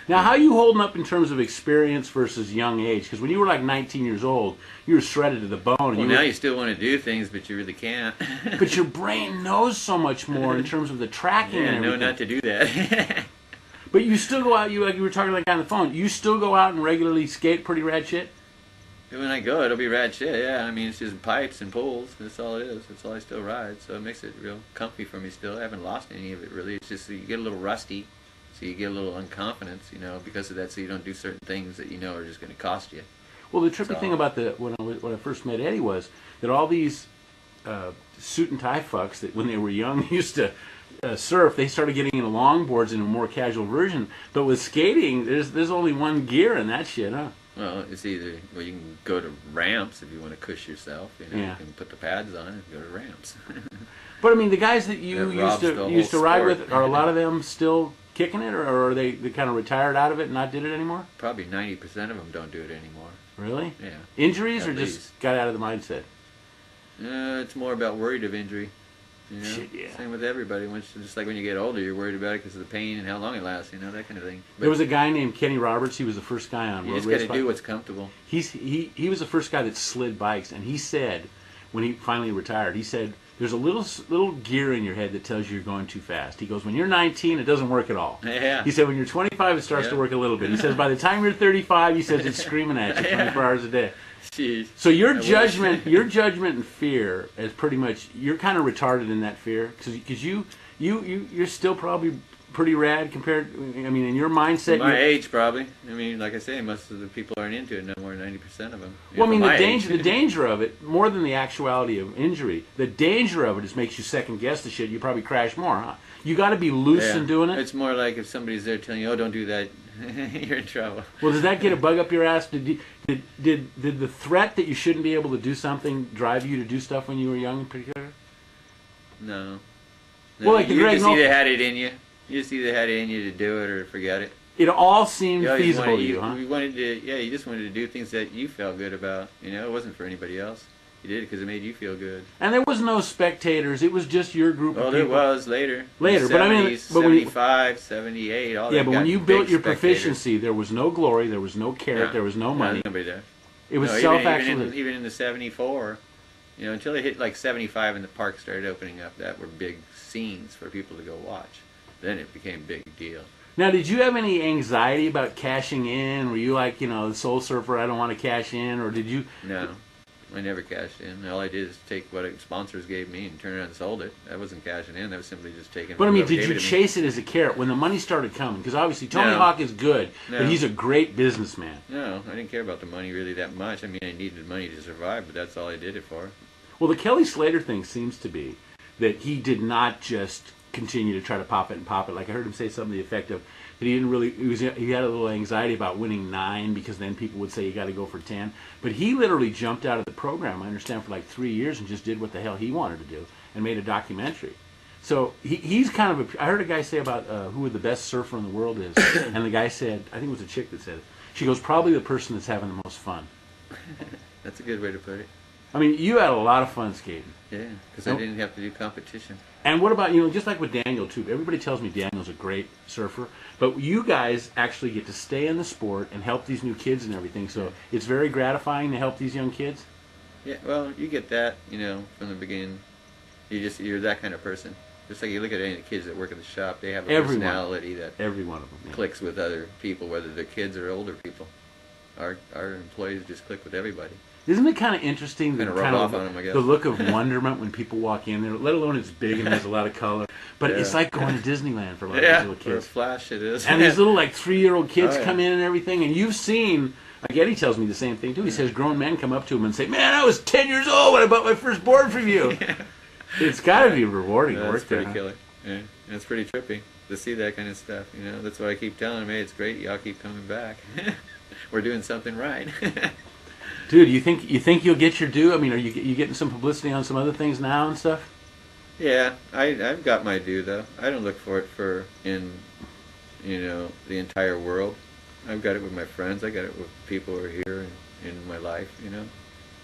Now, how are you holding up in terms of experience versus young age? Because when you were like 19 years old, you were shredded to the bone. And Well, now you still want to do things, but you really can't. But your brain knows so much more in terms of the tracking and everything. No, not to do that. But you still go out, like you were talking to the guy on the phone, you still go out and regularly skate pretty rad shit? When I go, it'll be rad shit, yeah. I mean, it's just pipes and pulls. That's all it is. That's all I still ride. So it makes it real comfy for me still. I haven't lost any of it, really. It's just you get a little rusty, so you get a little unconfidence, because of that, so you don't do certain things that are just going to cost you. Well, the trippy thing about when I first met Eddie was that all these suit and tie fucks that when they were young used to surf, they started getting into longboards in a more casual version. But with skating, there's only one gear in that shit, huh? Well, it's either, you can go to ramps if you want to cush yourself. You can put the pads on and go to ramps. But I mean, the guys that you used to ride with, are a lot of them still kicking it, or are they kind of retired out of it and not did it anymore? Probably 90% of them don't do it anymore. Really? Yeah. Injuries, At or least. just got out of the mindset? It's more about worried of injury. Shit, yeah. Same with everybody. Just like when you get older, you're worried about it because of the pain and how long it lasts, that kind of thing. But there was a guy named Kenny Roberts. He was the first guy on you road just race got to do what's comfortable. He was the first guy that slid bikes, and he said, when he finally retired, he said, there's a little gear in your head that tells you you're going too fast. He goes, when you're 19, it doesn't work at all. Yeah. He said, when you're 25, it starts to work a little bit. He says, by the time you're 35, he says, it's screaming at you 24 hours a day. Jeez. So your judgment and fear is pretty much, you're kind of retarded in that fear, because you're still probably pretty rad compared. I mean, in your mindset. My age, probably. I mean, like I say, most of the people aren't into it. No more than 90% of them. Well, I mean, the danger of it, more than the actuality of injury, the danger of it is makes you second guess the shit. You probably crash more, huh? You got to be loose in doing it. It's more like if somebody's there telling you, "Oh, don't do that," you're in trouble. Well, does that get a bug up your ass? Did the threat that you shouldn't be able to do something drive you to do stuff when you were young in particular? No. Well, like you just either had it in you. You just either had it in you to do it or to forget it. It all seemed feasible to you, huh? You just wanted to do things that you felt good about. It wasn't for anybody else. You did it because it made you feel good. And there was no spectators. It was just your group of people. Well, there was later. Later, but 70s, I mean, 75, 78, all that. Yeah, but when you built your proficiency, there was no glory, there was no carrot, there was no money. Nobody there. It was self-actualization. Even in the 74, until it hit like 75 and the park started opening up, that were big scenes for people to go watch. Then it became a big deal. Now, did you have any anxiety about cashing in? Were you like, the soul surfer, I don't want to cash in? Or did you... No, I never cashed in. All I did is take what sponsors gave me and turn around and sold it. That wasn't cashing in. That was simply just taking... But I mean, did you chase it as a carrot when the money started coming? Because obviously Tony Hawk is good, but he's a great businessman. No, I didn't care about the money really that much. I mean, I needed money to survive, but that's all I did it for. Well, the Kelly Slater thing seems to be that he did not just continue to try to pop it. Like I heard him say something to the effect of that he didn't really. He had a little anxiety about winning 9 because then people would say you got to go for 10. But he literally jumped out of the program. I understand for like 3 years and just did what the hell he wanted to do and made a documentary. So he's kind of. I heard a guy say about who the best surfer in the world is, and the guy said, I think it was a chick that said it. She goes, probably the person that's having the most fun. That's a good way to put it. I mean, you had a lot of fun skating. Yeah, because I didn't have to do competition. And what about, just like with Daniel, too. Everybody tells me Daniel's a great surfer. But you guys actually get to stay in the sport and help these new kids and everything. So it's very gratifying to help these young kids. Yeah, well, you get that, from the beginning. You're that kind of person. Just like you look at any of the kids that work in the shop, they have a personality that every one of them clicks with other people, whether they're kids or older people. Our employees just click with everybody. Isn't it kind of interesting the look of wonderment when people walk in there, let alone it's big and there's a lot of color. But it's like going to Disneyland for a lot of these little kids. For a flash it is. And these little 3-year-old kids come in and everything, and you've seen, like Eddie tells me the same thing too. He says grown men come up to him and say, "Man, I was 10 years old when I bought my first board from you." It's got to be rewarding work. It's pretty killer. Yeah, it's pretty trippy to see that kind of stuff. That's what I keep telling them. Hey, it's great. Y'all keep coming back. We're doing something right. Dude, you think you'll get your due? I mean, are you getting some publicity on some other things now and stuff? Yeah, I've got my due though. I don't look for it in the entire world. I've got it with my friends. I got it with people who are here in my life.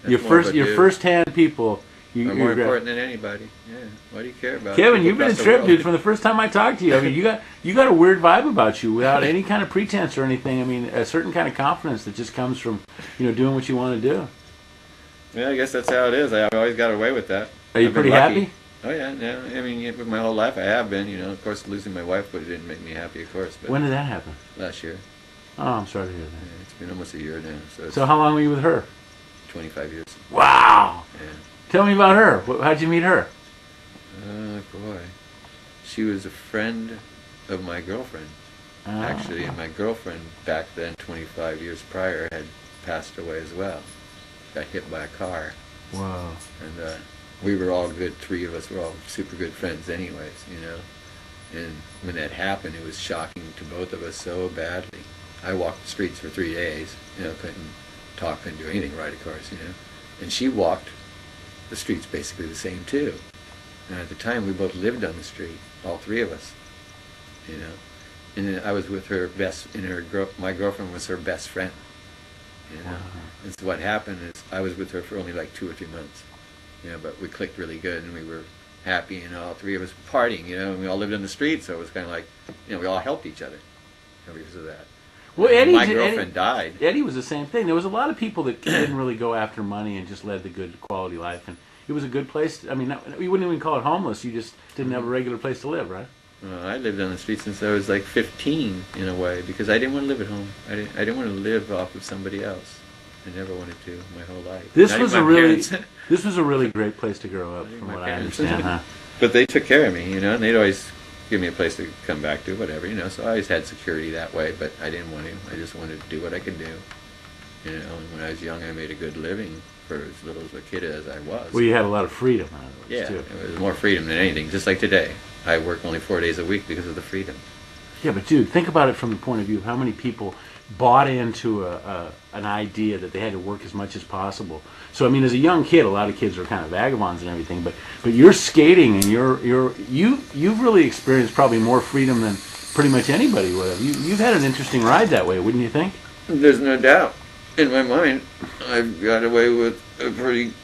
Your first-hand people Are more important than anybody. Yeah. Why do you care about Kevin, people you've been a across the trip, world? dude, from the first time I talked to you. I mean, you got a weird vibe about you without any kind of pretense or anything. I mean, a certain kind of confidence that just comes from, doing what you want to do. Yeah, I guess that's how it is. I've always got away with that. Are you I've been pretty lucky. happy? Oh yeah, yeah. I mean, with my whole life I have been. Of course, losing my wife, but it didn't make me happy, of course. But When did that happen? last year. Oh, I'm sorry to hear Yeah, that. it's been almost a year now. So it's So how long were you with her? 25 years. Wow. Yeah. Tell me about her. How'd you meet her? Oh boy, she was a friend of my girlfriend. Actually, and my girlfriend back then, 25 years prior, had passed away as well. Got hit by a car. Wow. And we were all good, three of us were all super good friends anyways, And when that happened, it was shocking to both of us so badly. I walked the streets for 3 days, couldn't talk, couldn't do anything right, of course, And she walked the streets basically the same too. And at the time, we both lived on the street, all three of us, And then I was with her my girlfriend was her best friend, Wow. And so what happened is I was with her for only like 2 or 3 months, but we clicked really good and we were happy, and all three of us partying, and we all lived on the street, so it was kind of like, we all helped each other because of that. Well, My girlfriend died. Eddie was the same thing. There was a lot of people that didn't really go after money and just led the good quality life, and it was a good place. I mean, you wouldn't even call it homeless. You just didn't have a regular place to live, right? I lived on the street since I was like 15 in a way, because I didn't want to live at home. I didn't want to live off of somebody else. I never wanted to my whole life. This was a really great place to grow up, from what I understand, huh? But they took care of me, and they'd always give me a place to come back to, whatever, So I always had security that way, but I didn't want to. I just wanted to do what I could do, And when I was young, I made a good living for as little as a kid as I was. Well, you had a lot of freedom, in other words, yeah, too. it was more freedom than anything. Just like today, I work only 4 days a week because of the freedom. Yeah, but dude, think about it from the point of view of how many people bought into an idea that they had to work as much as possible. So I mean, as a young kid, a lot of kids are kind of vagabonds and everything, but you're skating and you've really experienced probably more freedom than pretty much anybody would have. You've had an interesting ride that way, wouldn't you think? There's no doubt. In my mind, I've got away with a pretty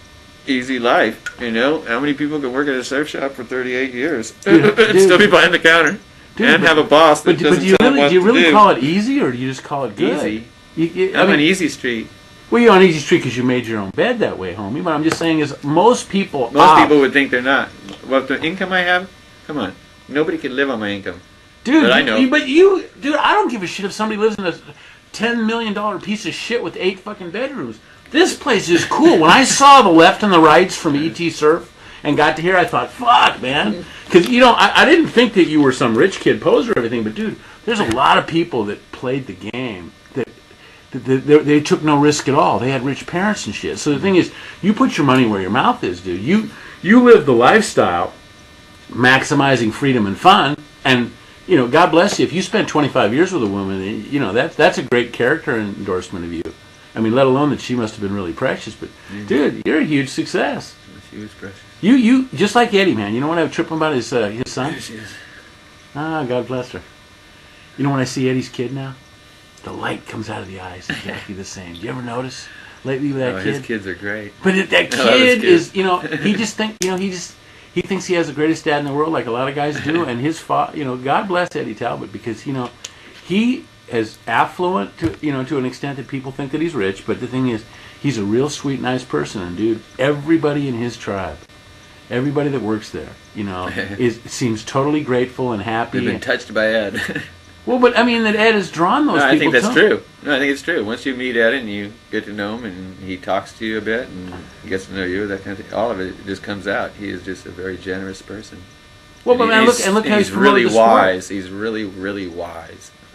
easy life. How many people can work at a surf shop for 38 years and still be behind the counter? And have a boss that doesn't tell them what to do. Do you really call it easy, or do you just call it good? Easy. I'm on Easy Street. Well, you're on Easy Street because you made your own bed that way, homie. But I'm just saying is most people would think they're not. Well, the income I have, come on. Nobody can live on my income. Dude, but I know. Dude, I don't give a shit if somebody lives in a $10 million piece of shit with 8 fucking bedrooms. This place is cool. When I saw the left and the rights from E.T. Surf and got to here, I thought, fuck, man. Because, I didn't think that you were some rich kid poser or everything, but, dude, there's a lot of people that played the game that they took no risk at all. They had rich parents and shit. So the thing is, you put your money where your mouth is, dude. You live the lifestyle, maximizing freedom and fun, and, God bless you. If you spent 25 years with a woman, that's a great character endorsement of you. I mean, let alone that she must have been really precious, but, dude, you're a huge success. She was precious. You just like Eddie, man. You know what I trip about his son? There she is. Ah, God bless her. You know when I see Eddie's kid now, the light comes out of the eyes exactly the same. Do you ever notice lately with that kid? His kids are great. But that kid is, he just he thinks he has the greatest dad in the world, like a lot of guys do. And his father, God bless Eddie Talbot, because he is affluent to an extent that people think that he's rich. But the thing is, he's a real sweet, nice person, and dude, everybody in his tribe. Everybody that works there, seems totally grateful and happy. They've been touched by Ed. Well, but I mean that Ed has drawn those people. I think that's true. No, I think it's true. Once you meet Ed and you get to know him and he talks to you a bit and he gets to know you, that kind of thing, all of it just comes out. He is just a very generous person. Well, but man, look how he's really promoted the wise. sport. He's really, really wise.